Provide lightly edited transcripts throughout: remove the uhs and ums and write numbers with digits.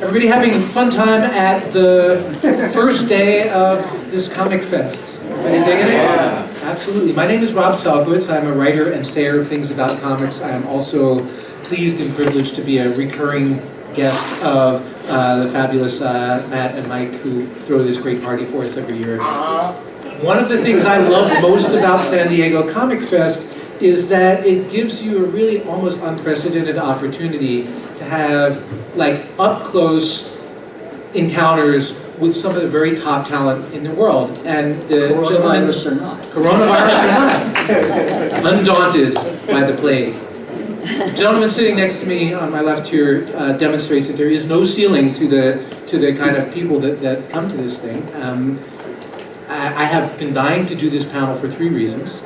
Everybody having a fun time at the first day of this Comic Fest? Everybody digging it? Yeah. Absolutely. My name is Rob Sienkiewicz. I'm a writer and sayer of things about comics. I am also pleased and privileged to be a recurring guest of the fabulous Matt and Mike, who throw this great party for us every year. One of the things I love most about San Diego Comic Fest is that it gives you a really almost unprecedented opportunity to have like up-cllose encounters with some of the very top talent in the world. And the coronavirus or not. Coronavirus or not. Undaunted by the plague. The gentleman sitting next to me on my left here demonstrates that there is no ceiling to the kind of people that come to this thing. I have been dying to do this panel for 3 reasons.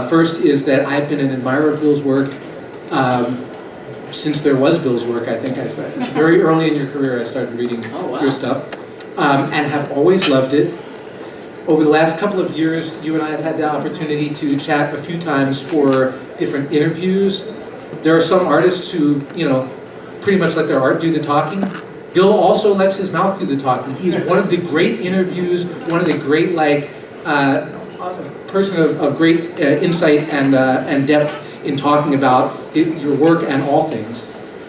First is that I've been an admirer of Bill's work since there was Bill's work. I think very early in your career I started reading your stuff, and have always loved it. Over the last couple of years, you and I have had the opportunity to chat a few times for different interviews. There are some artists who, you know, pretty much let their art do the talking. Bill also lets his mouth do the talking. He's one of the great interviews, one of the great, like, person of great insight and depth in talking about your work and all things.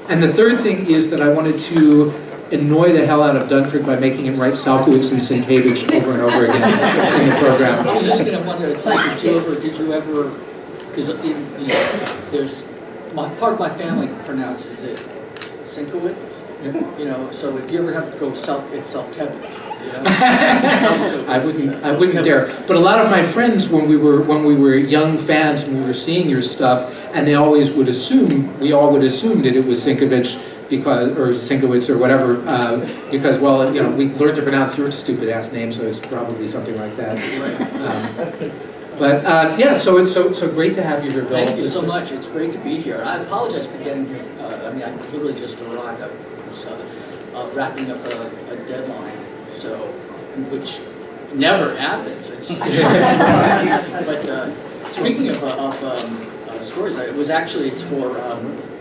And the third thing is that I wanted to annoy the hell out of Dunford by making him write Sienkiewicz and Sienkiewicz over and over again in the program. I was just going to wonder, it's like, did you ever, because there's, part of my family pronounces it Sienkiewicz, you know, so if you ever have to go it's Sienkiewicz. Yeah. I wouldn't dare. But a lot of my friends, when we were young fans and we were seeing your stuff, and they always would assume, we all would assume that it was Sienkiewicz Sienkiewicz or whatever, because, well, you know, we learned to pronounce your stupid ass name, so it's probably something like that. Yeah, so it's so great to have you here, Bill. Thank you so much. It's great to be here. I apologize for getting here. I mean, I literally just arrived. I was wrapping up a deadline. So, which never happens. But speaking of stories, it was actually, it's for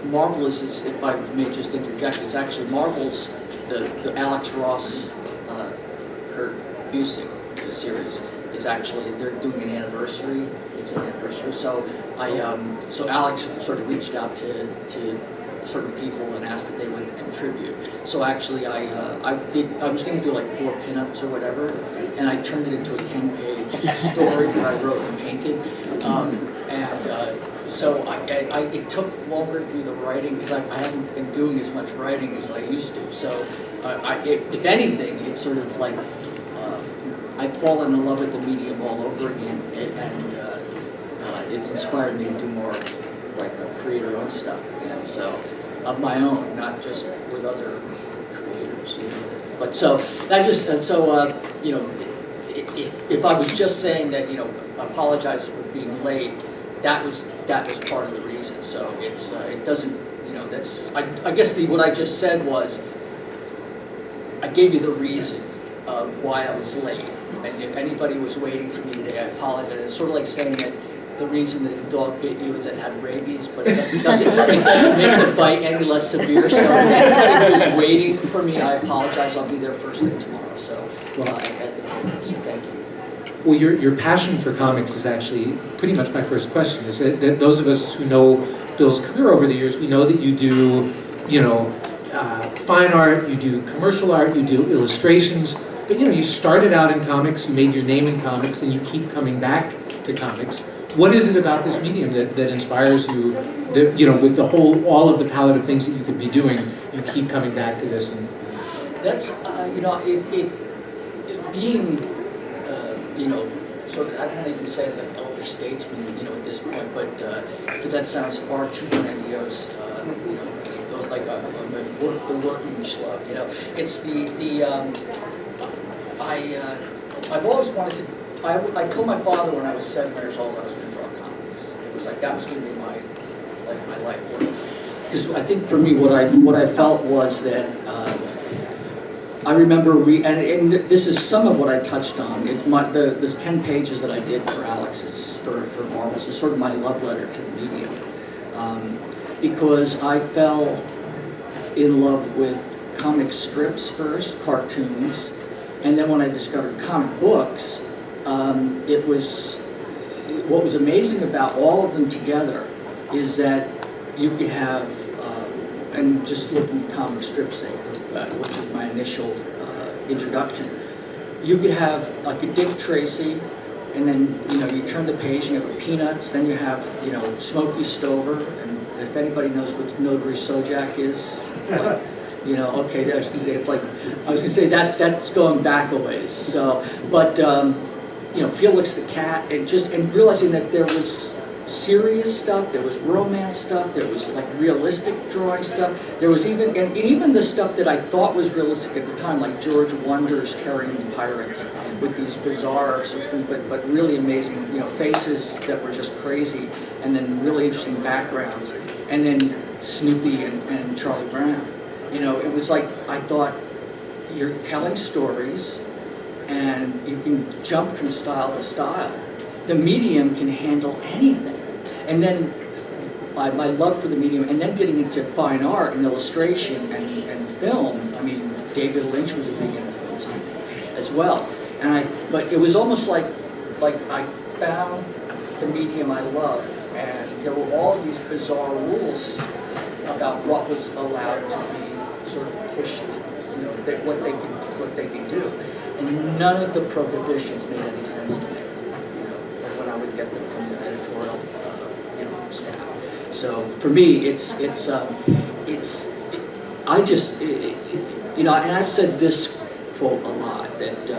Marvel's, if I may just interject, it's actually Marvel's, the Alex Ross, Kurt Busiek series is actually, they're doing an anniversary. It's an anniversary. So so Alex sort of reached out to certain people and asked if they would contribute. So actually I was going to do like 4 pinups or whatever, and I turned it into a 10-page story that I wrote and painted. So it took longer to do the writing because I haven't been doing as much writing as I used to. So if anything, it's sort of like I've fallen in love with the medium all over again, and it's inspired me to do more like creator-owned stuff again. So of my own, not just with other creators. You know. But so that just you know, if I was just saying that, you know, apologize for being late, that was part of the reason. So it doesn't, you know, that's I guess what I just said was I gave you the reason of why I was late, and if anybody was waiting for me today, I apologize. It's sort of like saying that the reason that the dog bit you is it had rabies, but it doesn't make the bite any less severe. So if anybody was waiting for me, I apologize. I'll be there first thing tomorrow. So at the table. So thank you. Well, your passion for comics is actually pretty much my first question. Is that those of us who know Bill's career over the years, we know that you do, you know, fine art, you do commercial art, you do illustrations, but you know, you started out in comics, you made your name in comics, and you keep coming back to comics. What is it about this medium that inspires you, that, you know, with all of the palette of things that you could be doing, you keep coming back to this? And that's, you know, it being, you know, sort of, I don't even say the elder statesman, you know, at this point, but, because that sounds far too grandiose, you know, like the working schlub, you know. It's I've always wanted to, I told my father when I was 7 years old I was going to draw comics. It was like, that was going to be my life work. Because I think for me, what I felt was that I remember and this is some of what I touched on. This 10 pages that I did for Alex's for Marvel's is sort of my love letter to the medium, because I fell in love with comic strips first, cartoons, and then when I discovered comic books, what was amazing about all of them together is that you could have, and just looking at comic strips, which is my initial introduction, you could have like a Dick Tracy, and then you turn the page and you have a Peanuts, then you have Smokey Stover, and if anybody knows what Notary Sojak is, like, okay, it's like I was gonna say that's going back a ways. So, but Felix the Cat, and realizing that there was serious stuff, there was romance stuff, there was like realistic drawing stuff, there was even the stuff that I thought was realistic at the time, like George Wonder's Carrying the Pirates, with these bizarre sort of things, but really amazing, faces that were just crazy, and then really interesting backgrounds, and then Snoopy and Charlie Brown. It was like, I thought, you're telling stories, and you can jump from style to style. The medium can handle anything. And then my love for the medium, and then getting into fine art and illustration and film, I mean, David Lynch was a big influence on me as well. But it was almost like I found the medium I loved, and there were all these bizarre rules about what was allowed to be sort of pushed, what they could do. And none of the prohibitions made any sense to me, when I would get them from the editorial, staff. So for me, and I've said this quote a lot, that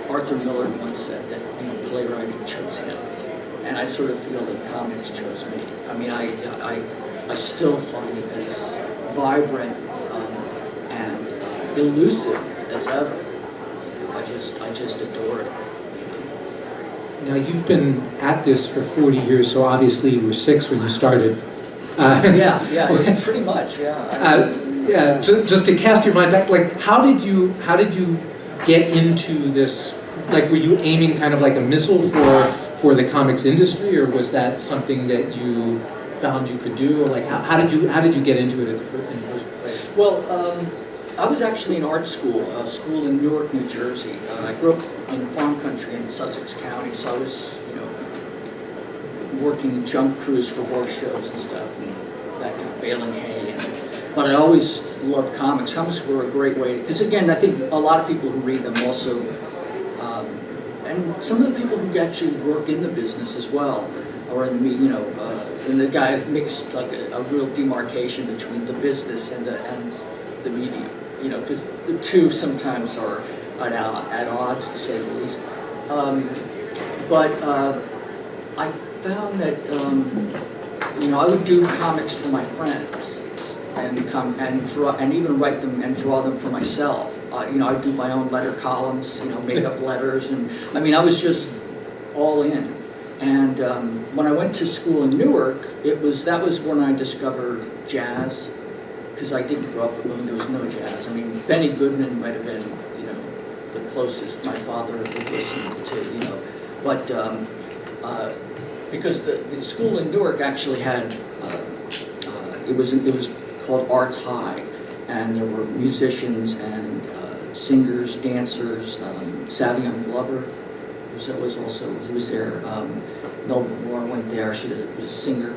Arthur Miller once said that playwriting chose him, and I sort of feel that comics chose me. I mean, I still find it as vibrant and elusive as ever. I just adore it. Now, you've been at this for 40 years, so obviously you were 6 when you started. Yeah, pretty much, yeah. Just to cast your mind back, like, how did you get into this? Like, were you aiming kind of like a missile for the comics industry, or was that something that you found you could do? Or like, how did you get into it in the first place? Well, I was actually in art school, a school in Newark, New Jersey. I grew up in farm country in Sussex County, so I was, working junk crews for horse shows and stuff, and that kind of baling hay. But I always loved comics. Comics were a great way, because again, I think a lot of people who read them also, and some of the people who actually work in the business as well, or in the, and the guy makes like a real demarcation between the business and the medium. Because the two sometimes are at odds, to say the least. But I found that I would do comics for my friends, and draw, and even write them and draw them for myself. I'd do my own letter columns, make up letters, and I mean, I was just all in. And when I went to school in Newark, that was when I discovered jazz. Because I didn't grow up when there was no jazz. I mean, Benny Goodman might have been, the closest my father was listening to, But because the school in Newark actually had, it was called Arts High, and there were musicians and singers, dancers. Savion Glover he was there. Melba Moore went there. She was a singer,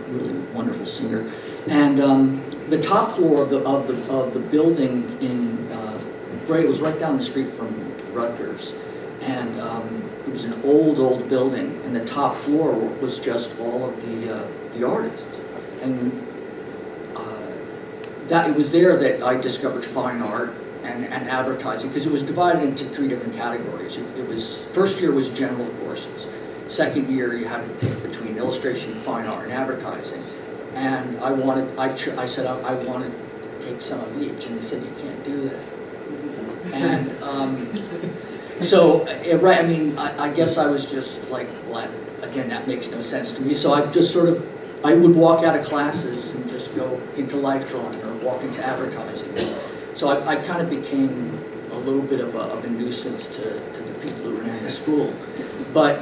really wonderful singer, and. The top floor of the building in Bray was right down the street from Rutgers, and it was an old building, and the top floor was just all of the artists, and it was there that I discovered fine art and advertising, because it was divided into 3 different categories. It was, first year was general courses, second year you had to pick between illustration, fine art, and advertising. And I said I wanted to take some of each, and they said you can't do that. And so, right, I mean, I guess I was just like, well, again, that makes no sense to me. So I just I would walk out of classes and just go into life drawing or walk into advertising. So I kind of became a little bit of a nuisance to the people who ran the school. But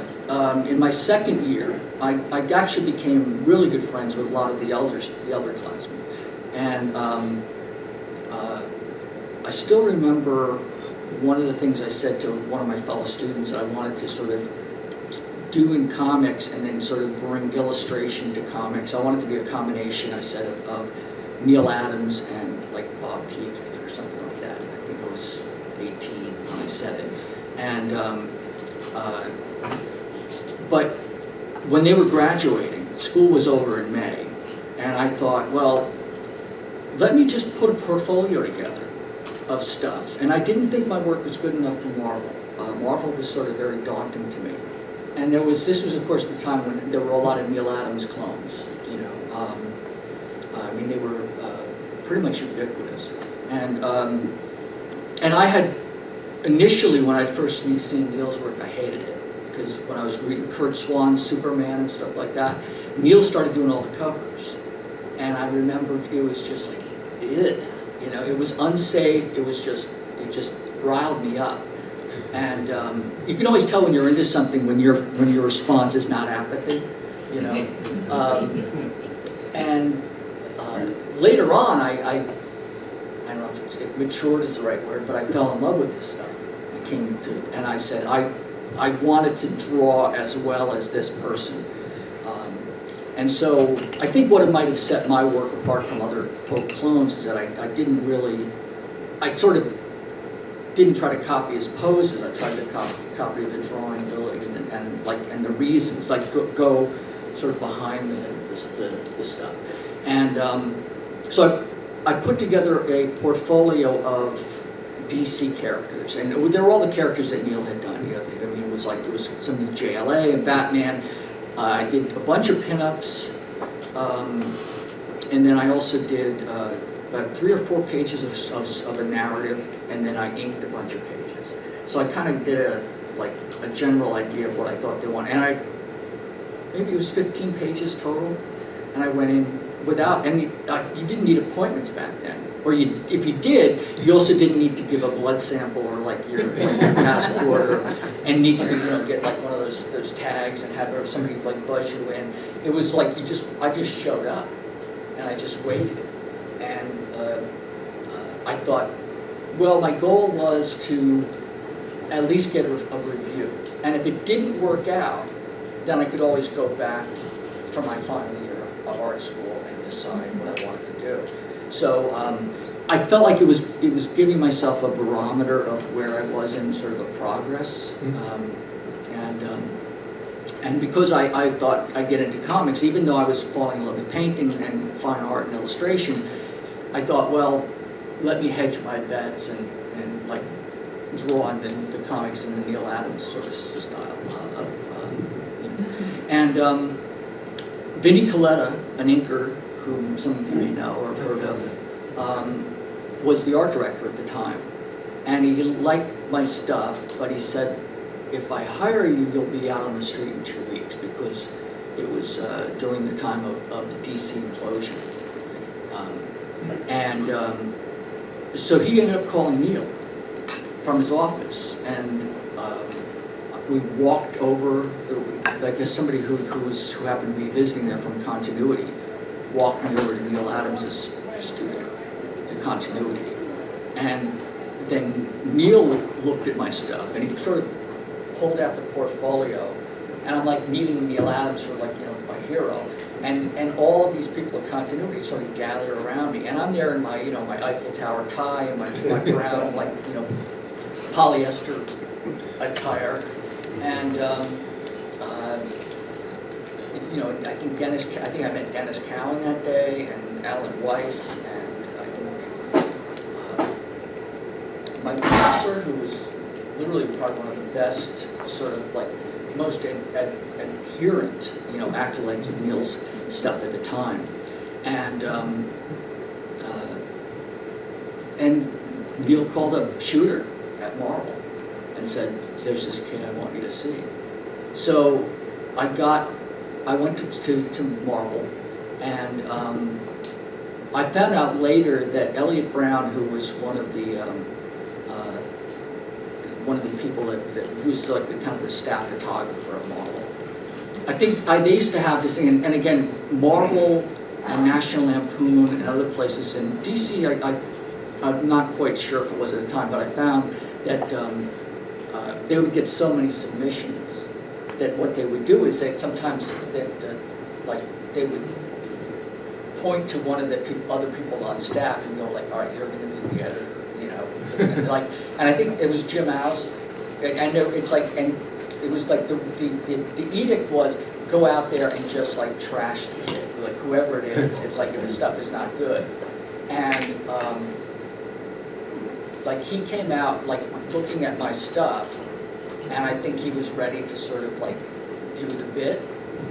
in my second year, I actually became really good friends with a lot of the elder classmen, and I still remember one of the things I said to one of my fellow students I wanted to sort of do in comics and then sort of bring illustration to comics. I wanted to be a combination, I said, of Neil Adams and like Bob Keith or something like that. I think I was 18 when I said it. And, but when they were graduating, school was over in May, and I thought, well, let me just put a portfolio together of stuff. And I didn't think my work was good enough for Marvel. Marvel was sort of very daunting to me. And this was of course the time when there were a lot of Neil Adams clones, you know. I mean, they were pretty much ubiquitous. And I had, initially when I first seen Neil's work, I hated it. Because when I was reading Kurt Swan's Superman and stuff like that, Neil started doing all the covers. And I remember it was just like, ugh. You know, it was unsafe, it just riled me up. And you can always tell when you're into something when your response is not apathy, you know. And later on, I don't know if matured is the right word, but I fell in love with this stuff. I came to, and I said, I wanted to draw as well as this person. And so I think what it might have set my work apart from other quote clones is that I sort of didn't try to copy his poses. I tried to copy the drawing ability and the reasons, like go sort of behind the stuff. And so I put together a portfolio of DC characters, and they were all the characters that Neil had done. You know, I mean, it was some of the JLA and Batman. I did a bunch of pinups, and then I also did about 3 or 4 pages of a narrative, and then I inked a bunch of pages. So I kind of did a general idea of what I thought they wanted, and maybe it was 15 pages total, and I went in without any. You didn't need appointments back then, or if you did, you also didn't need to give a blood sample or like your passport, and need to get like one of those tags and have somebody like buzz you in. It was like I just showed up, and I just waited, and I thought, well, my goal was to at least get a review, and if it didn't work out, then I could always go back for my final year of art school and decide what I wanted to do. So I felt like it was giving myself a barometer of where I was in sort of the progress, and because I thought I'd get into comics, even though I was falling in love with painting and fine art and illustration, I thought, well, let me hedge my bets and like draw on the comics in the Neil Adams sort of style. And Vinnie Coletta, an inker, whom some of you may know or have heard of, was the art director at the time. And he liked my stuff, but he said, if I hire you, you'll be out on the street in 2 weeks, because it was during the time of the DC implosion. So he ended up calling Neil from his office, and we walked over. I guess somebody who happened to be visiting there from Continuity walked me over to Neil Adams' studio, to Continuity, and then Neil looked at my stuff, and he sort of pulled out the portfolio, and I'm like meeting Neil Adams for like, my hero, and all of these people at Continuity sort of gather around me, and I'm there in my, my Eiffel Tower tie and my brown, like, polyester attire, and I think I met Dennis Cowan that day, and Alan Weiss, and I think Mike Prosser, who was literally probably one of the best, sort of like most adherent, acolytes of Neil's stuff at the time, and Neil called a shooter at Marvel and said, "There's this kid I want you to see." So I went to Marvel, and I found out later that Elliot Brown, who was one of the people that was like the kind of the staff photographer at Marvel. I think they used to have this thing, and again, Marvel and National Lampoon and other places in DC, I'm not quite sure if it was at the time, but I found that they would get so many submissions that what they would do is they sometimes that like they would point to one of the other people on staff and go like, all right, you're going to be the editor, you know, like, and I think it was Jim House, and it's like, and it was like the edict was go out there and just like trash the kid, like whoever it is. It's like if the stuff is not good, and like he came out like looking at my stuff, and I think he was ready to sort of like do the bit.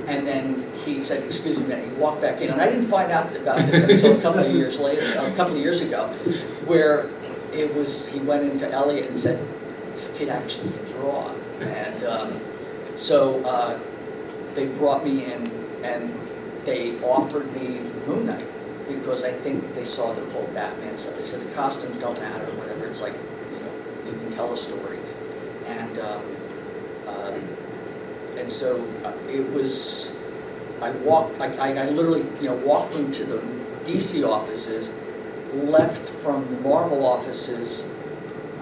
And then he said, excuse me a minute, he walked back in. And I didn't find out about this until a couple of years later, a couple of years ago, where it was, he went into Elliot and said, this kid actually can draw. And so they brought me in and they offered me Moon Knight because I think they saw the whole Batman stuff. They said the costumes don't matter, whatever. It's like, you know, you can tell a story. And so it was, I literally, you know, walked into the DC offices, left from the Marvel offices,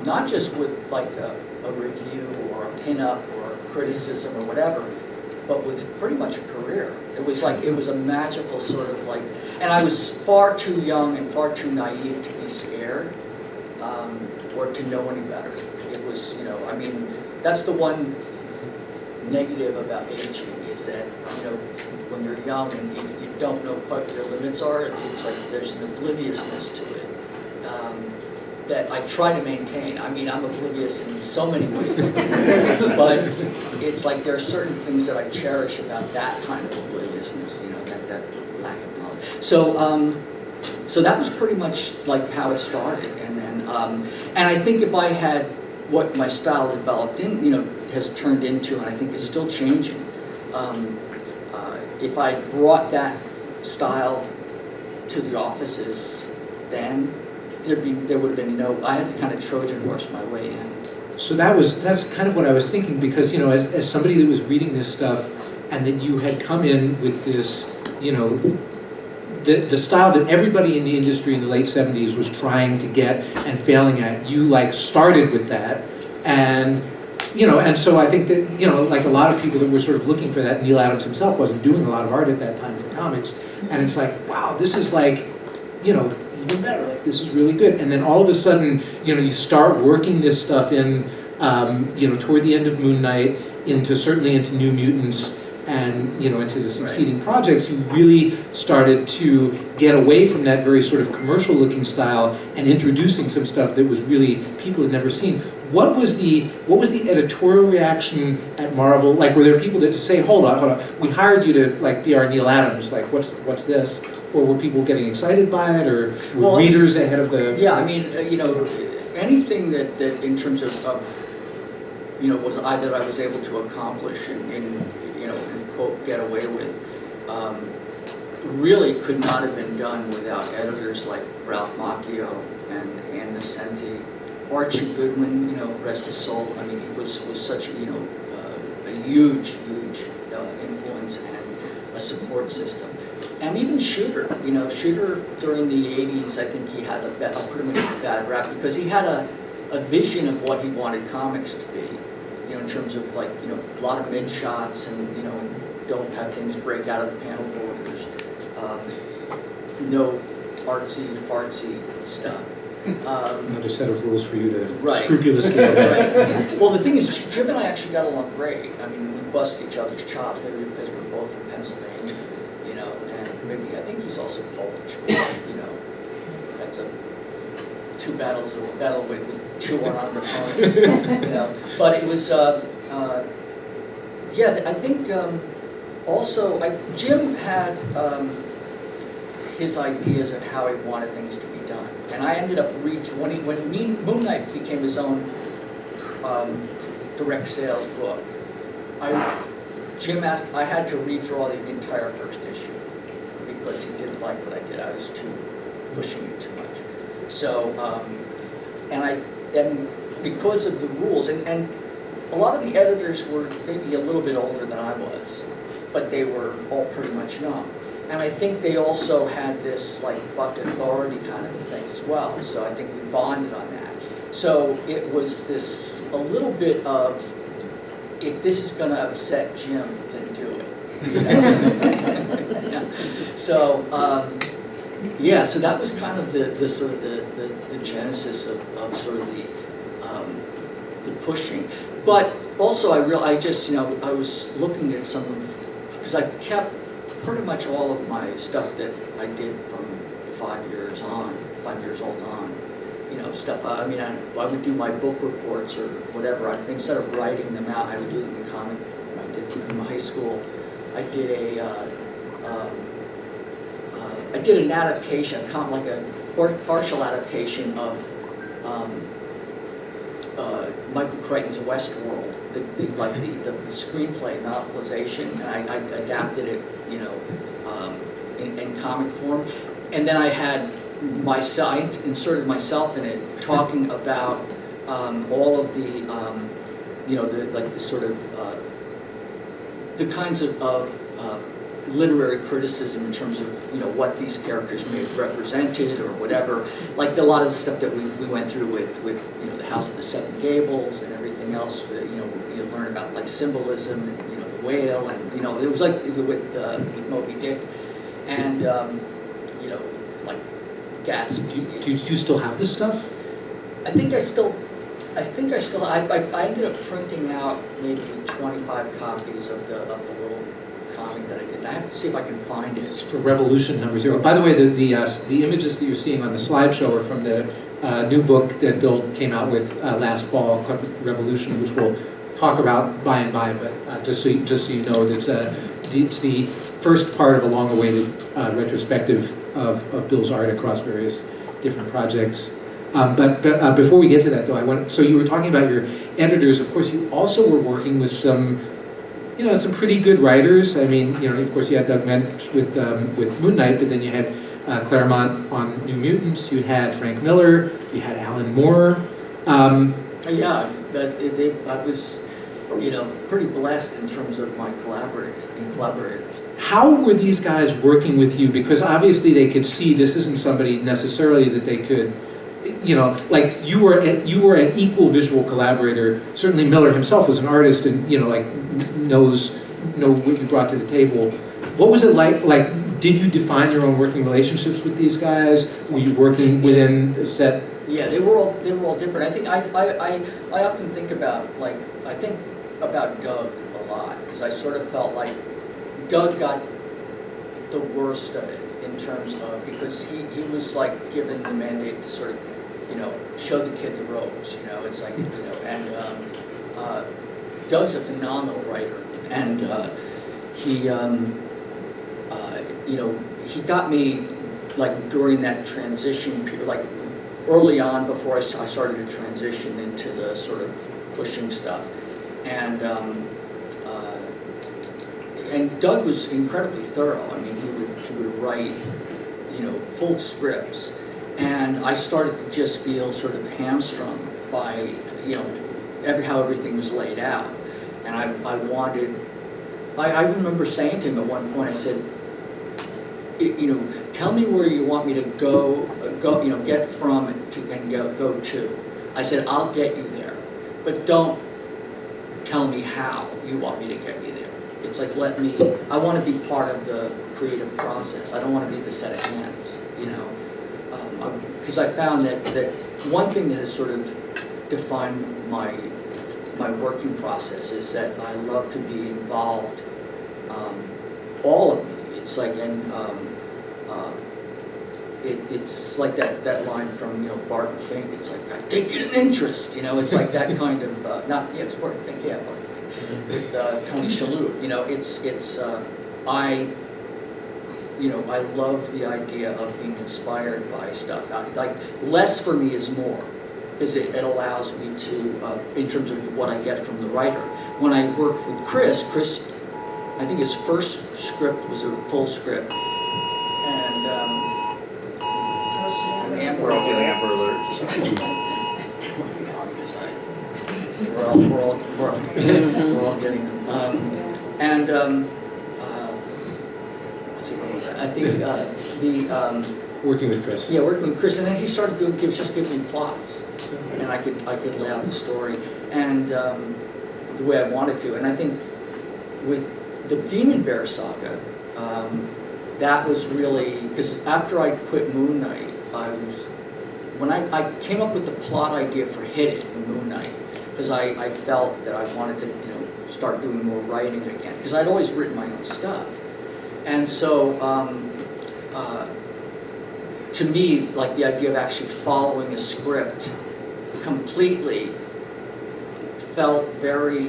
not just with like a review or a pinup or a criticism or whatever, but with pretty much a career. It was like, it was a magical sort of like, and I was far too young and far too naive to be scared or to know any better. It was, you know, I mean, that's the one negative about aging is that, you know, when you're young and you don't know quite what your limits are, it's like there's an obliviousness to it that I try to maintain. I mean, I'm oblivious in so many ways, but it's like there are certain things that I cherish about that kind of obliviousness, you know, that lack of knowledge. So that was pretty much like how it started, and then, and I think if I had what my style developed in, you know, has turned into, and I think is still changing. If I brought that style to the offices, then there would have been no, I had to kind of Trojan horse my way in. So that's kind of what I was thinking, because, you know, as somebody that was reading this stuff, and that you had come in with this, you know, the style that everybody in the industry in the late 70s was trying to get and failing at, you like started with that, and you know, and so I think that, you know, like a lot of people that were sort of looking for that, Neil Adams himself wasn't doing a lot of art at that time for comics, and it's like, wow, this is like, you know, even better, like this is really good, and then all of a sudden, you know, you start working this stuff in, you know, toward the end of Moon Knight, certainly into New Mutants, and, you know, into the succeeding projects, you really started to get away from that very sort of commercial-looking style and introducing some stuff that was really people had never seen. What was the editorial reaction at Marvel? Like, were there people that just say, hold on, we hired you to like be our Neil Adams, like what's this? Or were people getting excited by it, or were readers ahead of the? Yeah, I mean, you know, anything that in terms of you know, that I was able to accomplish and you know, and quote, get away with, really could not have been done without editors like Ralph Macchio and Ann Nesenti. Archie Goodwin, you know, rest his soul. I mean, he was such, you know, a huge influence and a support system. And even Shooter, you know, Shooter during the 80s, I think he had a pretty much a bad rap because he had a vision of what he wanted comics to be, you know, in terms of like, you know, a lot of mid shots and, you know, don't have things break out of the panel borders, no artsy fartsy stuff. Another set of rules for you to right. scrupulously obey. Right. Well, the thing is, Jim and I actually got along great. I mean, we bust each other's chops, maybe because we're both from Pennsylvania, you know, and maybe, I think he's also Polish, but, you know, that's two battles, a battle with two unarmed opponents, you know. But it was, yeah, I think also, Jim had his ideas of how he wanted things to be done. And I ended up when Moon Knight became his own direct sales book, Jim asked, I had to redraw the entire first issue because he didn't like what I did. I was pushing it too much. So, and because of the rules, and a lot of the editors were maybe a little bit older than I was, but they were all pretty much young. And I think they also had this like buck authority kind of a thing as well. So I think we bonded on that. So it was this a little bit of, if this is going to upset Jim, then do it. You know? So yeah, so that was kind of the sort of the genesis of sort of the pushing. But also I just, you know, I was looking at some of, because I kept pretty much all of my stuff that I did from 5 years old on, you know, stuff. I mean, I would do my book reports or whatever. Instead of writing them out, I would do them in comic form. I did from high school. I did an adaptation, kind of like a partial adaptation of Michael Crichton's Westworld, the screenplay novelization, and I adapted it, you know, in comic form. And then I had myself, I inserted myself in it, talking about all of the, you know, the sort of, the kinds of literary criticism in terms of, you know, what these characters may have represented or whatever. Like a lot of the stuff that we went through with you know, the House of the Seven Gables and everything else. You know, you learn about like symbolism and, you know, the whale, and, you know, it was like with Moby Dick, and you know, like Gatsby. Do you still have this stuff? I ended up printing out maybe 25 copies of the little comic that I did. I have to see if I can find it. It's for Revolution #0. By the way, the images that you're seeing on the slideshow are from the new book that Bill came out with last fall called Revolution, which we'll talk about by and by. But just so you know, it's the first part of a long-awaited retrospective of Bill's art across various different projects. But before we get to that, though, so you were talking about your editors. Of course, you also were working with some, you know, some pretty good writers. I mean, you know, of course, you had Doug Mensch with Moon Knight, but then you had Claremont on New Mutants. You had Frank Miller. You had Alan Moore. Yeah, I was, you know, pretty blessed in terms of my collaborators. How were these guys working with you? Because obviously they could see this isn't somebody necessarily that they could, you know, like you were an equal visual collaborator. Certainly Miller himself was an artist and, you know, like know what you brought to the table. What was it like? Like, did you define your own working relationships with these guys? Were you working within a set? Yeah, they were all different. I think I often think about, like, I think about Doug a lot, because I sort of felt like Doug got the worst of it in terms of, because he was like given the mandate to sort of, you know, show the kid the ropes, you know. It's like, you know, and Doug's a phenomenal writer, and he, you know, he got me, like, during that transition period, like early on before I started to transition into the sort of pushing stuff, and Doug was incredibly thorough. I mean, he would write, you know, full scripts, and I started to just feel sort of hamstrung by, you know, how everything was laid out, and I remember saying to him at one point, I said, you know, tell me where you want me to go, you know, get from and go to. I said, I'll get you there, but don't tell me how you want me to get me there. It's like, I want to be part of the creative process. I don't want to be the set of hands, you know. Because I found that one thing that has sort of defined my working process is that I love to be involved, all of me. It's like, it's like that line from, you know, Barton Fink. It's like, I take an interest, you know. It's like that kind of, it's Barton Fink, yeah, Barton Fink, with Tony Shalhoub. You know, you know, I love the idea of being inspired by stuff. Like, less for me is more, because it allows me to, in terms of what I get from the writer. When I worked with Chris, I think his first script was a full script, and we're all getting Amber Alerts. we're all getting them. Let's see if I can I think Working with Chris. yeah, working with Chris, and then he started just giving me plots, and I could lay out the story and the way I wanted to. And I think with the Demon Bear saga, that was really because after I quit Moon Knight, when I came up with the plot idea for Hit It in Moon Knight, because I felt that I wanted to start doing more writing again, because I'd always written my own stuff, and so. To me, like the idea of actually following a script completely felt very,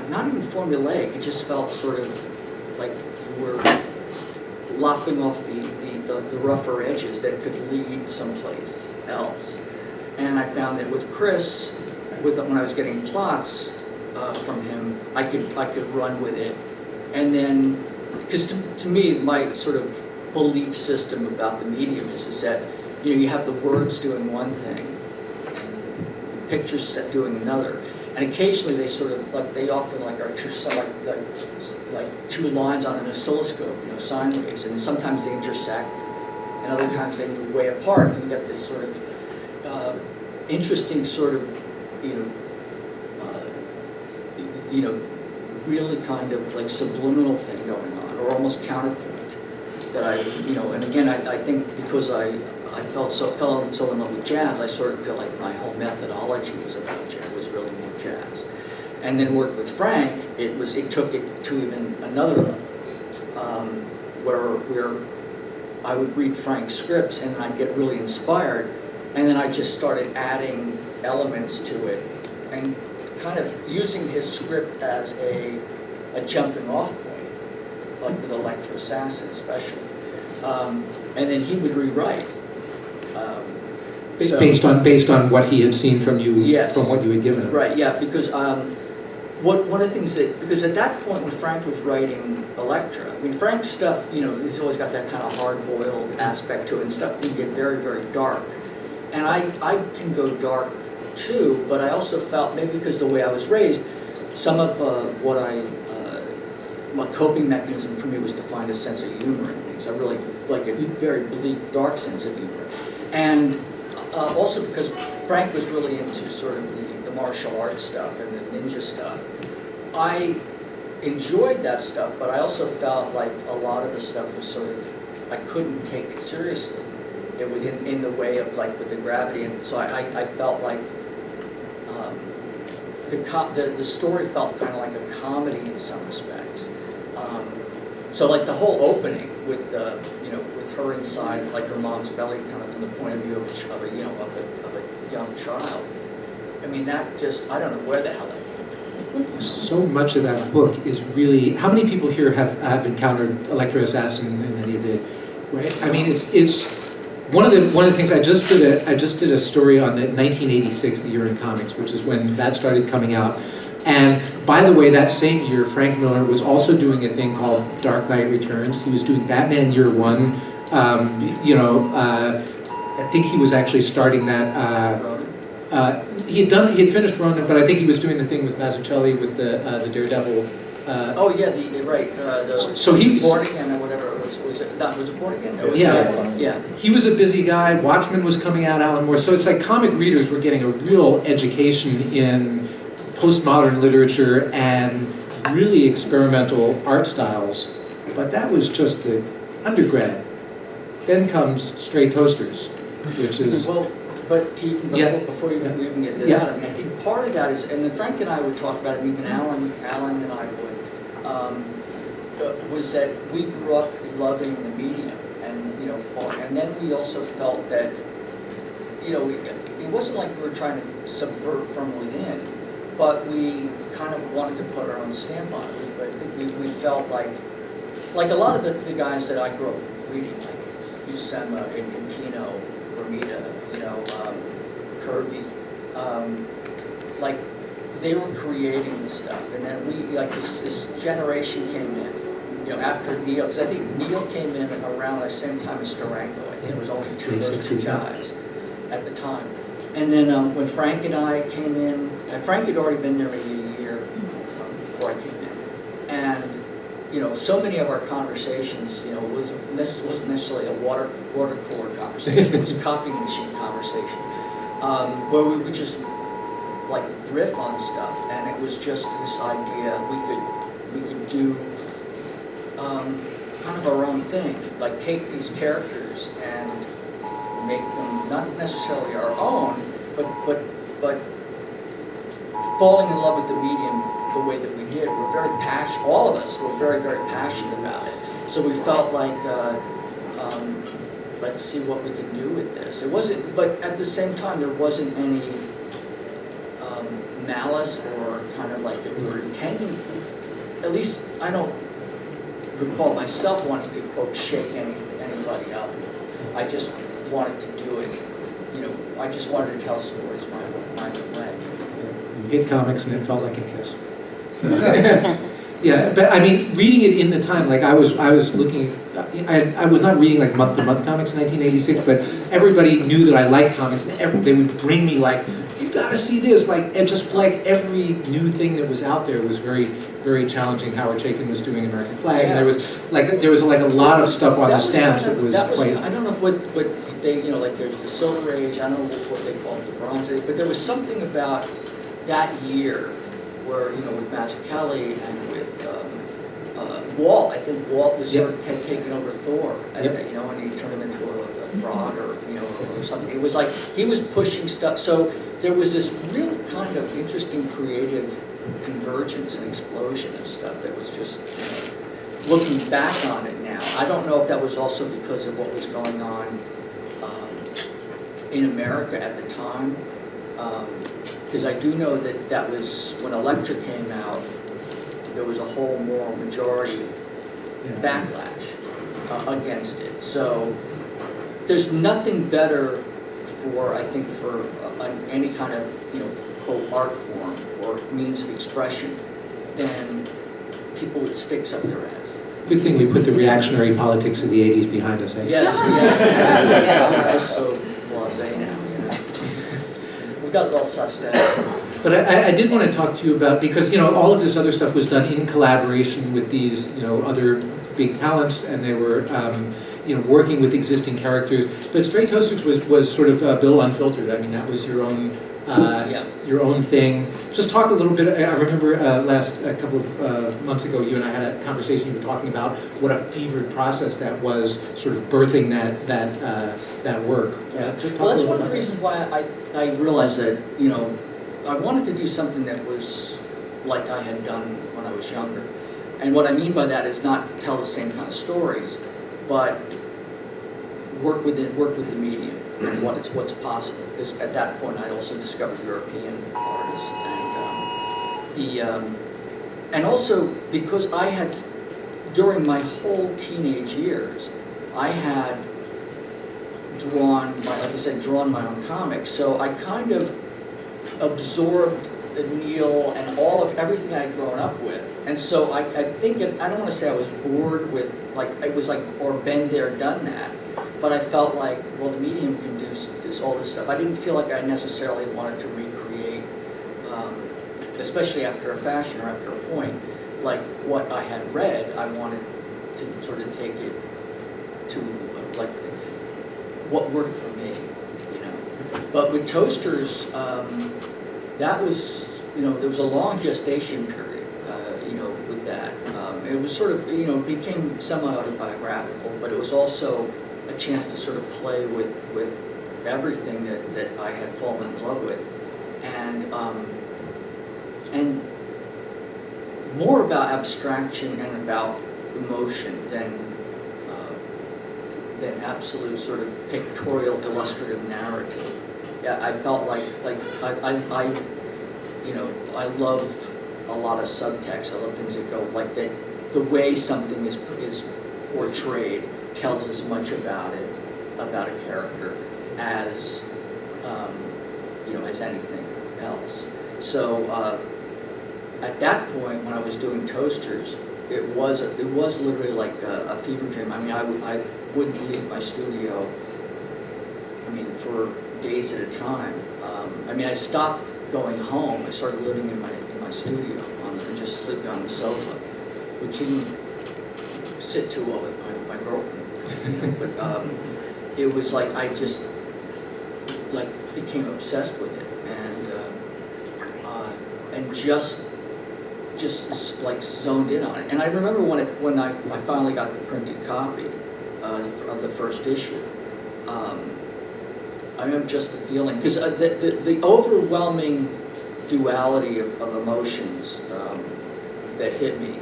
not even formulaic, it just felt sort of like you were lopping off the rougher edges that could lead someplace else. And I found that with Chris, when I was getting plots from him, I could run with it. And then, because to me, my sort of belief system about the medium is that you have the words doing one thing and the pictures doing another, and occasionally they sort of they often are two lines on an oscilloscope, sine waves, and sometimes they intersect, and other times they move way apart. You get this sort of interesting sort of really kind of like subliminal thing going on, or almost counterpoint. That and again, I think because I fell so in love with jazz, I sort of feel like my whole methodology was about jazz, was really more jazz. And then worked with Frank, it took it to even another level, where I would read Frank's scripts and I'd get really inspired, and then I just started adding elements to it, and kind of using his script as a jumping off point. Like with Electra Assassin especially, and then he would rewrite. Based on what he had seen from you, yes. From what you had given him. Right, yeah, because one of the things because at that point when Frank was writing Electra, I mean Frank's stuff, he's always got that kind of hard-boiled aspect to it, and stuff can get very, very dark. And I can go dark too, but I also felt, maybe because the way I was raised, some of my coping mechanism for me was to find a sense of humor in things. I really like a very bleak, dark sense of humor. And also because Frank was really into sort of the martial arts stuff and the ninja stuff. I enjoyed that stuff, but I also felt like a lot of the stuff was sort of, I couldn't take it seriously. It was in the way of with the gravity, and so I felt like the story felt kind of like a comedy in some respects. So the whole opening with with her inside her mom's belly, kind of from the point of view of a young child. I mean, that just, I don't know where the hell that came from. So much of that book is really. How many people here have encountered Electra Assassin in any of the? Right. I mean, it's one of the things. I just did a story on the 1986, the year in comics, which is when that started coming out. And by the way, that same year, Frank Miller was also doing a thing called Dark Knight Returns. He was doing Batman Year One. I think he was actually starting that. He had finished Ronin, but I think he was doing the thing with Mazzucchelli with the Daredevil. Oh yeah, the so he Born Again or whatever it was it not, was it Born Again? It was, yeah. He was a busy guy. Watchmen was coming out, Alan Moore. So it's like comic readers were getting a real education in postmodern literature and really experimental art styles. But that was just the undergrad. Then comes Stray Toasters, which is But before you even get to that, I mean, I think part of that is, and then Frank and I would talk about it, and even Alan and I would, was that we grew up loving the medium, and then we also felt that, it wasn't like we were trying to subvert from within, but we kind of wanted to put our own stamp on it. I think we felt like a lot of the guys that I grew up reading, like Buscema and Quintino, Romita, Kirby, they were creating this stuff, and then we, this generation came in, after Neil, because I think Neil came in around the same time as Steranko. I think it was only two guys at the time. And then when Frank and I came in, and Frank had already been there maybe a year before I came in, and so many of our conversations, wasn't necessarily a water cooler conversation. It was a copy machine conversation, where we would just like riff on stuff, and it was just this idea we could do kind of our own thing, like take these characters and make them not necessarily our own, but falling in love with the medium the way that we did. We're very passionate, all of us were very, very passionate about it. So we felt like, let's see what we can do with this. It wasn't, but at the same time, there wasn't any malice or kind of like that we were intending, at least I don't recall myself wanting to, quote, shake anybody up. I just wanted to do it, I just wanted to tell stories my way. You hit comics and it felt like a kiss. So, yeah, but I mean, reading it in the time, like I was looking, I was not reading like month-to-month comics in 1986, but everybody knew that I liked comics, and they would bring me like, you gotta see this, like, and just like every new thing that was out there was very, very challenging. Howard Chaykin was doing American Flag, and there was like a lot of stuff on the stamps that was quite. I don't know what they, like there's the Silver Age, I don't know what they call it, the Bronze Age, but there was something about that year where, with Mazzucchelli and with Walt, I think Walt was sort of taking over Thor, and, and he turned him into a frog or something. It was like he was pushing stuff. So there was this real kind of interesting creative convergence and explosion of stuff that was just, looking back on it now. I don't know if that was also because of what was going on in America at the time. Because I do know that was, when Elektra came out, there was a whole moral majority backlash against it. So there's nothing better for, I think, for any kind of, quote, art form or means of expression than people with sticks up their ass. Good thing we put the reactionary politics of the 80s behind us, eh? Yes, yeah. So blasé now, We got it all sussed out. But I did want to talk to you about, because all of this other stuff was done in collaboration with these other big talents, and they were working with existing characters. But Stray Toasters was sort of Bill Unfiltered. I mean, that was your own thing. Just talk a little bit. I remember a couple of months ago, you and I had a conversation. You were talking about what a fevered process that was, sort of birthing that work. Yeah. Well, that's one of the reasons why I realized that I wanted to do something that was like I had done when I was younger. And what I mean by that is not tell the same kind of stories, but work with the medium and what's possible. Because at that point, I'd also discovered European artists, and also because I had, during my whole teenage years, I had drawn my own comics. So I kind of absorbed the Neil and all of everything I'd grown up with. And so I think, I don't want to say I was bored with, it was like, or been there, done that. But I felt like, well, the medium can do all this stuff. I didn't feel like I necessarily wanted to recreate, especially after a fashion or after a point, like what I had read. I wanted to sort of take it to, what worked for me, But with Toasters, that was, there was a long gestation period, with that. It was sort of, became semi-autobiographical, but it was also a chance to sort of play with everything that I had fallen in love with, and more about abstraction and about emotion than absolute sort of pictorial, illustrative narrative. Yeah, I felt like I love a lot of subtext. I love things that go like that. The way something is portrayed tells as much about it, about a character, as as anything else. So at that point, when I was doing Toasters, it was literally like a fever dream. I mean, I wouldn't leave my studio, for days at a time. I stopped going home. I started living in my studio, just sleeping on the sofa, which didn't sit too well with my girlfriend. But it was like I just like became obsessed with it, and just like zoned in on it. And I remember when I finally got the printed copy of the first issue. I remember just the feeling, because the overwhelming duality of emotions that hit me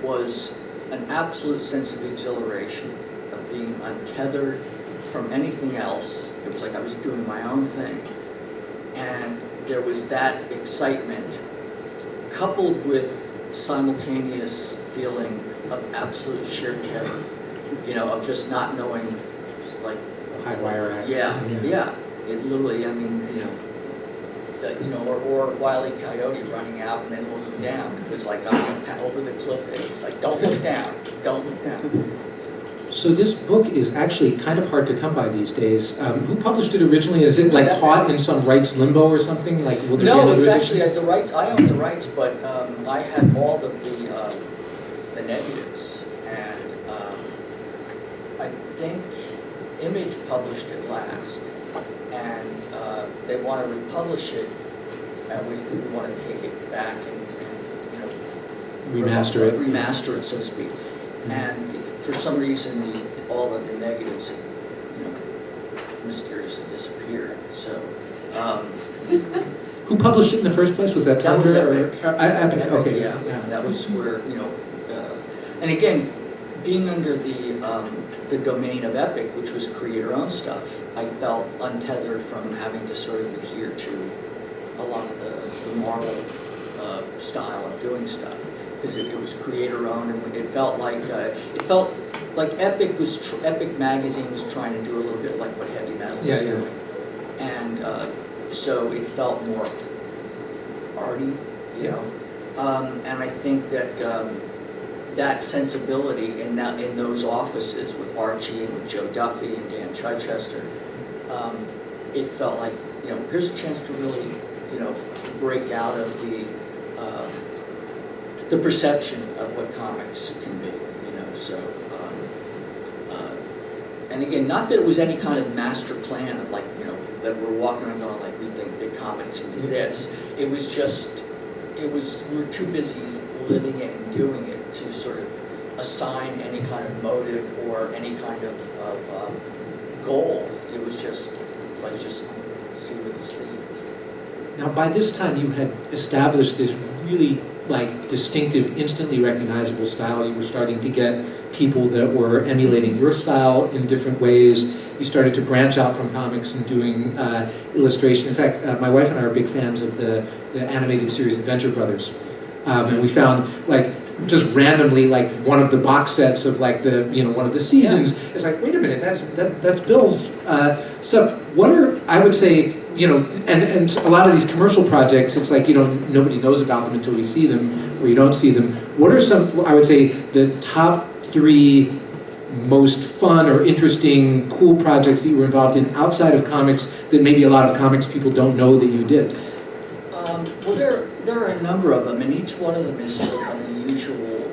was an absolute sense of exhilaration, of being untethered from anything else. It was like I was doing my own thing. And there was that excitement coupled with simultaneous feeling of absolute sheer terror, of just not knowing, like, High wire act. Yeah. It literally, I mean, or Wile E. Coyote running out and then looking down. It was like I'm over the cliff edge. It's like, don't look down, don't look down. So this book is actually kind of hard to come by these days. Who published it originally? Is it like caught in some rights limbo or something? Like, will there be No, another it's edition? actually the rights. I own the rights, but I had all of the negatives, and I think Image published it last, and they want to republish it, and we want to take it back and Remaster it. Remaster it, so to speak. And for some reason, all of the negatives, mysteriously disappeared. So. Who published it in the first place? Was that That was Tumblr? Epic. Epic, okay. Yeah. That was where, and again, being under the domain of Epic, which was creator-owned stuff, I felt untethered from having to sort of adhere to a lot of the Marvel style of doing stuff, because it was creator-owned, and it felt like Epic Magazine was trying to do a little bit like what Heavy Metal was doing, and so it felt more arty, and I think that that sensibility in those offices with Archie and with Joe Duffy and Dan Chichester, it felt like, here's a chance to really, break out of the perception of what comics can be, so. And again, not that it was any kind of master plan of like, that we're walking around going like, we think that comics should be this. It was just, we're too busy living it and doing it to sort of assign any kind of motive or any kind of goal. It was just, like, just see where this leads. Now, by this time, you had established this really like distinctive, instantly recognizable style. You were starting to get people that were emulating your style in different ways. You started to branch out from comics and doing illustration. In fact, my wife and I are big fans of the animated series The Venture Brothers. And we found, like, just randomly, like, one of the box sets of, like, one of the seasons. Yeah. It's like, wait a minute, that's Bill's stuff. What are, I would say, and a lot of these commercial projects, it's like, nobody knows about them until we see them, or you don't see them. What are some, I would say, the top 3 most fun or interesting, cool projects that you were involved in outside of comics that maybe a lot of comics people don't know that you did? Well, there are a number of them, and each one of them is sort of an unusual,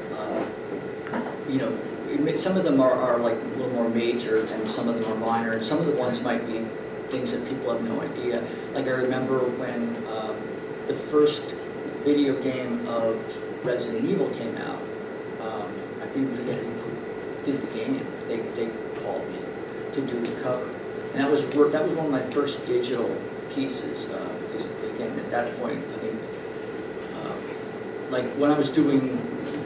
some of them are like a little more major, and some of them are minor, and some of the ones might be things that people have no idea. Like, I remember when the first video game of Resident Evil came out, I even forget who did the game. They called me to do the cover, and that was one of my first digital pieces, because again, at that point, I think, like when I was doing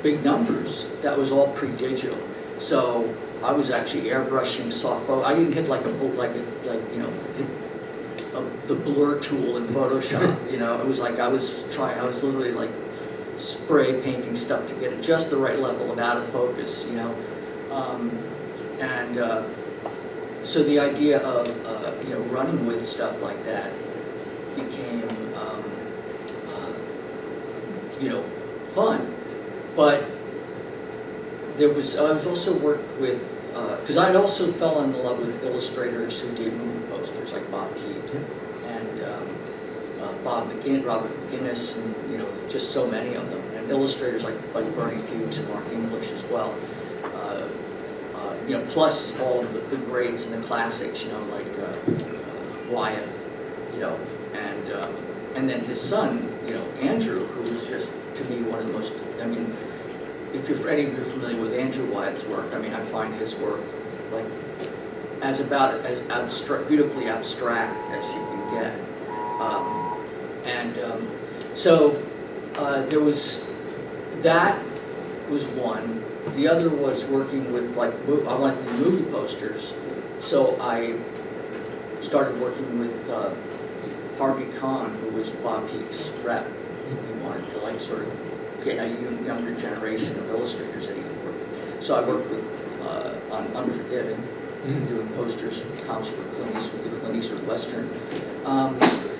big numbers, that was all pre-digital. So I was actually airbrushing soft photo. I didn't hit the blur tool in Photoshop. It was like I was literally like spray painting stuff to get it just the right level of out of focus. So the idea of running with stuff like that became fun, but I was also worked with, because I'd also fell in love with illustrators who did movie posters, like Bob Keith and Robert McGinnis, and just so many of them, and illustrators like Bernie Fuchs and Mark English as well. you know, plus all of the greats and the classics, you know, like Wyeth, you know, and then his son, you know, Andrew, who was just, to me, one of the most, I mean, if any of you are familiar with Andrew Wyeth's work, I mean, I find his work, like, as beautifully abstract as you can get. So there was, that was one. The other was working with, like, I wanted to do movie posters, so I started working with Harvey Kahn, who was Bob Peake's rep. He wanted to, like, sort of get a younger generation of illustrators that he could work with. So I worked with on Unforgiven, doing posters, comps for Clint Eastwood, the Clint Eastwood Western.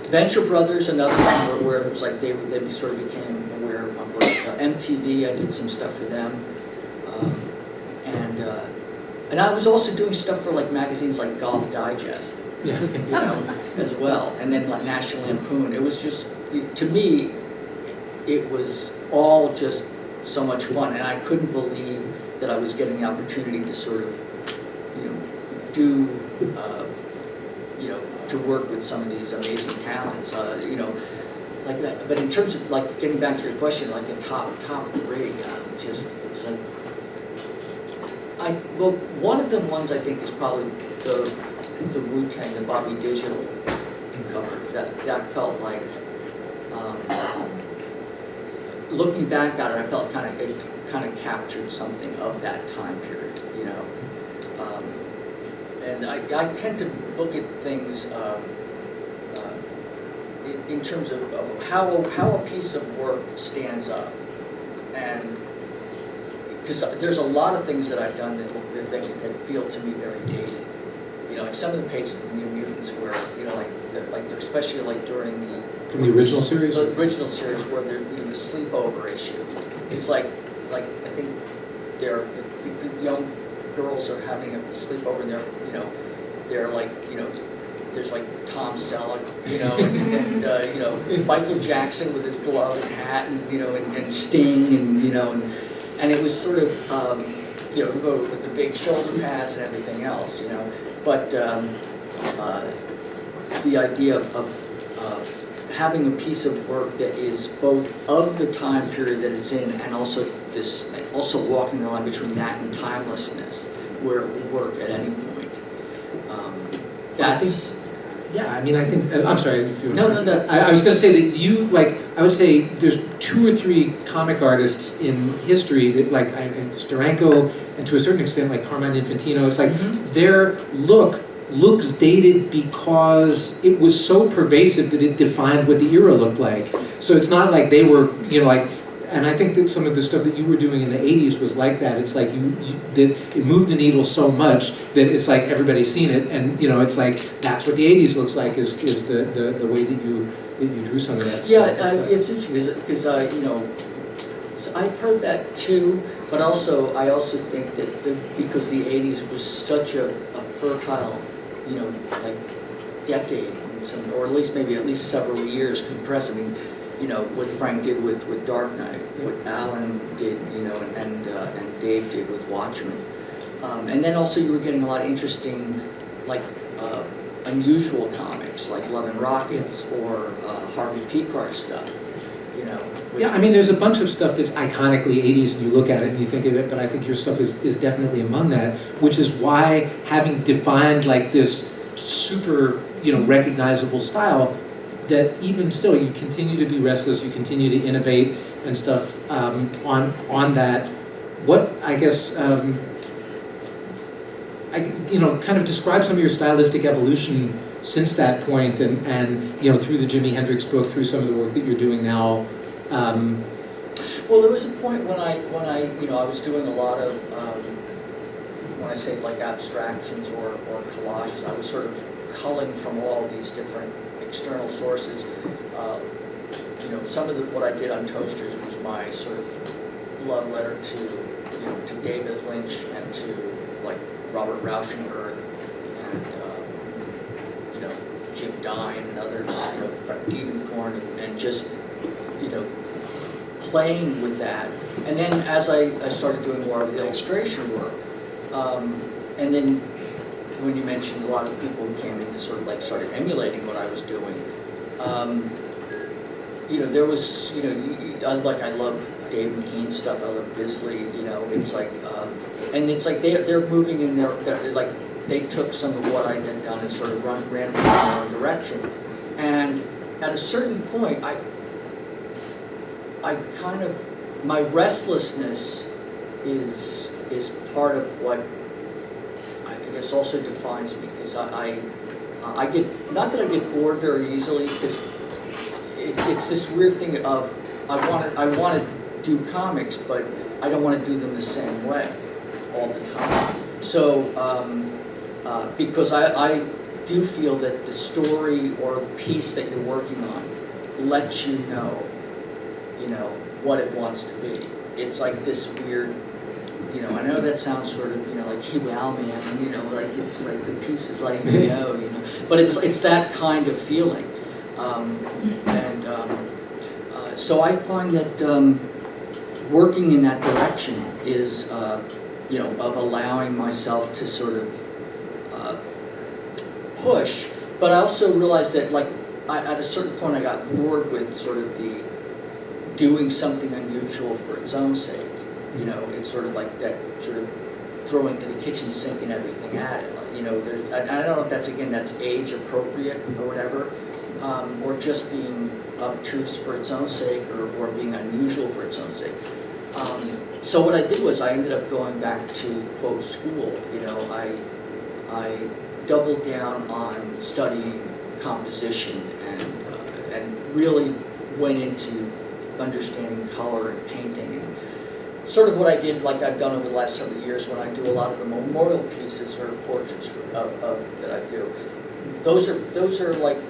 Venture Brothers, another one where it was like they sort of became aware of my work. MTV, I did some stuff for them. And I was also doing stuff for, like, magazines like Golf Digest, Yeah. you know, as well. And then, like, National Lampoon. It was just, to me, it was all just so much fun. And I couldn't believe that I was getting the opportunity to sort of, you know, do, you know, to work with some of these amazing talents, you know, like that. But in terms of, like, getting back to your question, like the top three, just, it's like, well, one of the ones I think is probably the Wu-Tang, the Bobby Digital cover. That felt like, looking back at it, I felt it kind of captured something of that time period, you know. And I tend to look at things in terms of how a piece of work stands up, and because there's a lot of things that I've done that feel to me very dated. You know, like some of the pages of New Mutants where, you know, like especially like during From the original series? The original series where there's, you know, the sleepover issue. It's like I think the young girls are having a sleepover and they're like, you know, there's like Tom Selleck, you know, and you know, Michael Jackson with his glove and hat, and, you know, and Sting, and, you know, and it was sort of, you know, with the big shoulder pads and everything else, you know. But the idea of having a piece of work that is both of the time period that it's in, and also walking the line between that and timelessness, where it will work at any point. That's. Yeah, I mean, I think, I'm sorry if you were... No, I was going to say that you, like, I would say there's 2 or 3 comic artists in history that, like, Steranko, and to a certain extent, like Carmine Infantino, it's like their look looks dated because it was so pervasive that it defined what the era looked like. So it's not like they were, you know, like, and I think that some of the stuff that you were doing in the 80s was like that. It's like it moved the needle so much that it's like everybody's seen it, and, you know, it's like that's what the 80s looks like is the way that you drew some of that stuff. Yeah, it's interesting because you know, so I've heard that too, but I also think that because the 80s was such a fertile, you know, like decade, or at least several years compressed. I mean, you know, what Frank did with Dark Knight, what Alan did, you know, and Dave did with Watchmen. And then also you were getting a lot of interesting, like, unusual comics, like Love and Rockets, or Harvey Pekar stuff, you know. Yeah, I mean, there's a bunch of stuff that's iconically 80s, and you look at it and you think of it, but I think your stuff is definitely among that, which is why having defined, like, this super, you know, recognizable style, that even still you continue to be restless, you continue to innovate and stuff on that. What, I guess, you know, kind of describe some of your stylistic evolution since that point, and you know, through the Jimi Hendrix book, through some of the work that you're doing now. Well, there was a point when I you know, I was doing a lot of when I say like abstractions or collages, I was sort of culling from all these different external sources. You know, some of what I did on Toasters was my sort of love letter to, you know, to David Lynch and to, like, Robert Rauschenberg and you know, Jim Dine and others, you know, Frank Diebenkorn, and just, you know, playing with that. And then as I started doing more of the illustration work, and then when you mentioned a lot of people who came in and sort of like started emulating what I was doing, you know, there was, you know, I love Dave McKean's stuff, I love Bisley, you know, it's like, and it's like they're moving in they're like, they took some of what I had done and sort of ran in their own direction. And at a certain point, I kind of, my restlessness is part of what I guess also defines me, because I get, not that I get bored very easily, because it's this weird thing of, I want to do comics, but I don't want to do them the same way all the time. So, because I do feel that the story or the piece that you're working on lets you know what it wants to be. It's like this weird, you know, I know that sounds sort of, you know, like, well, man, you know, like, it's like the piece is letting me know, you know, but it's that kind of feeling. So I find that working in that direction is, you know, of allowing myself to sort of push, but I also realized that, like, at a certain point I got bored with sort of the doing something unusual for its own sake. You know, it's sort of like that sort of throwing the kitchen sink and everything at it. Like, you know, I don't know if that's, again, that's age appropriate or whatever, or just being obtuse for its own sake, or being unusual for its own sake. So what I did was I ended up going back to, quote, school. You know, I doubled down on studying composition and really went into understanding color and painting, and sort of what I did, like I've done over the last several years when I do a lot of the memorial pieces or portraits that I do. Those are like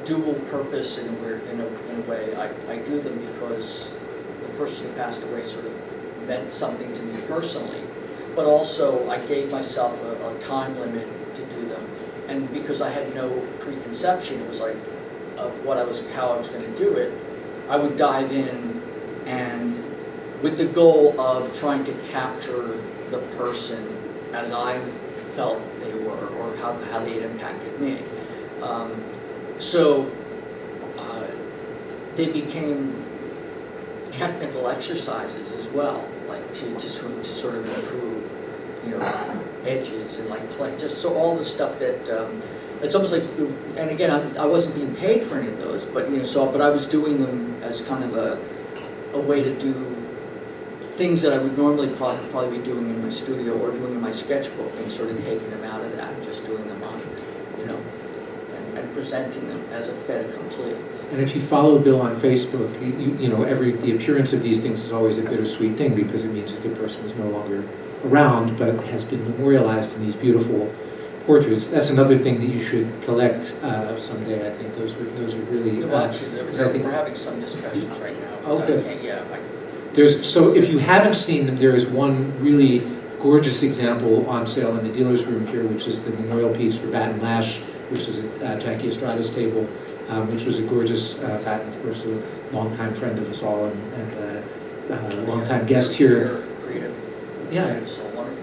dual purpose in a way. I do them because the person who passed away sort of meant something to me personally, but also I gave myself a time limit to do them, and because I had no preconception, it was like of how I was going to do it, I would dive in, and with the goal of trying to capture the person as I felt they were, or how they had impacted me. So they became technical exercises as well, like to sort of improve, you know, edges and like play, just so all the stuff that it's almost like, and again, I wasn't being paid for any of those, but you know, but I was doing them as kind of a way to do things that I would normally probably be doing in my studio or doing in my sketchbook, and sort of taking them out of that and just doing them on, you know, and presenting them as a fait accompli. And if you follow Bill on Facebook, you know, the appearance of these things is always a bittersweet thing, because it means that the person is no longer around, but has been memorialized in these beautiful portraits. That's another thing that you should collect someday. I think those are really. Well, actually, we're having some discussions right now. Oh, good. Yeah. So if you haven't seen them, there is one really gorgeous example on sale in the dealer's room here, which is the memorial piece for Batten Lash, which is at Jackie Estrada's table, which was a gorgeous, Batten, of course, a longtime friend of us all, and a longtime guest here. Creative. Yeah. So wonderful.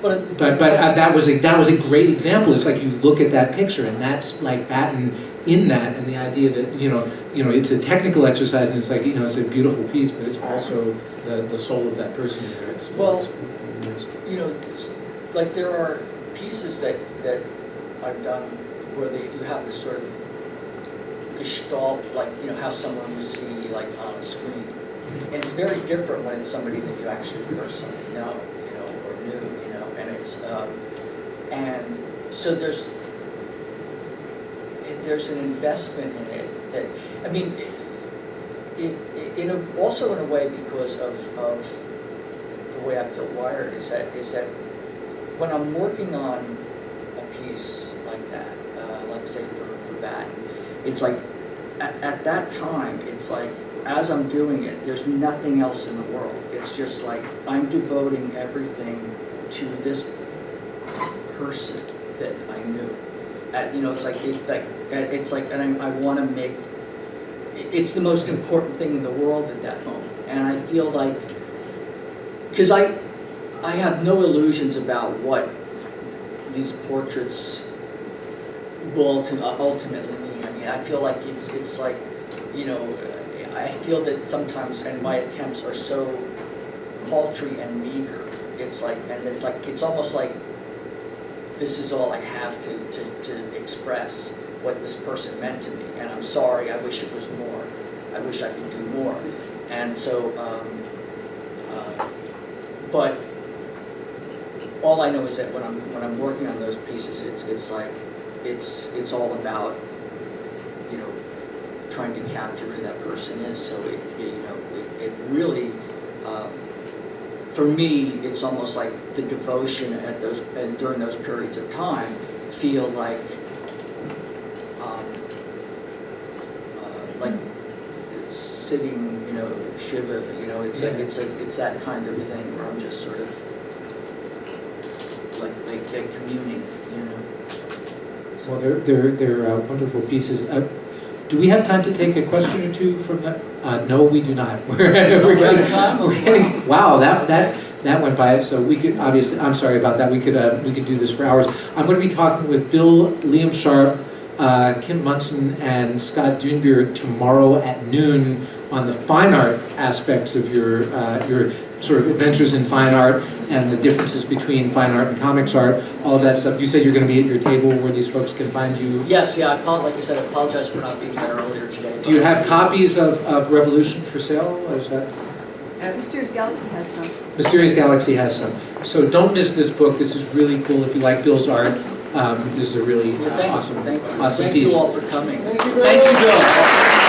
But that was a great example. It's like you look at that picture, and that's like Batten in that, and the idea that you know it's a technical exercise, and it's like, you know, it's a beautiful piece, but it's also the soul of that person there. Well, you know, like there are pieces that I've done where you have this sort of gestalt, like, you know, how someone would see like on a screen, and it's very different when it's somebody that you actually personally know, you know, or knew, you know, and it's and so there's an investment in it that, I mean, also in a way because of the way I feel wired is that when I'm working on a piece like that, like say for Batten, it's like at that time, it's like as I'm doing it, there's nothing else in the world. It's just like I'm devoting everything to this person that I knew. You know, it's like and I want to make it's the most important thing in the world at that moment. And I feel like, because I have no illusions about what these portraits will ultimately mean. I mean, I feel like it's like, you know, I feel that sometimes, and my attempts are so paltry and meager. It's like, and it's almost like this is all I have to express what this person meant to me. And I'm sorry, I wish it was more. I wish I could do more. And so, but all I know is that when I'm working on those pieces, it's like, it's all about, you know, trying to capture who that person is. So it really, for me, it's almost like the devotion at those and during those periods of time feel like sitting, you know, shiva. You know, it's that kind of thing where I'm just sort of like communing. You know. Well, they're wonderful pieces. Do we have time to take a question or two from that? No, we do not. We're getting, wow, that went by. So we could obviously. I'm sorry about that. We could do this for hours. I'm going to be talking with Bill, Liam Sharp, Kim Munson, and Scott Dunbeer tomorrow at noon on the fine art aspects of your sort of adventures in fine art and the differences between fine art and comics art, all of that stuff. You said you're going to be at your table where these folks can find you. Yes, yeah. Like I said, I apologize for not being there earlier today. Do you have copies of Revolution for sale? Is that? Mysterious Galaxy has some. Mysterious Galaxy has some. So don't miss this book. This is really cool. If you like Bill's art, this is a really awesome piece. Thank you all for coming. Thank you, Thank you, Bill.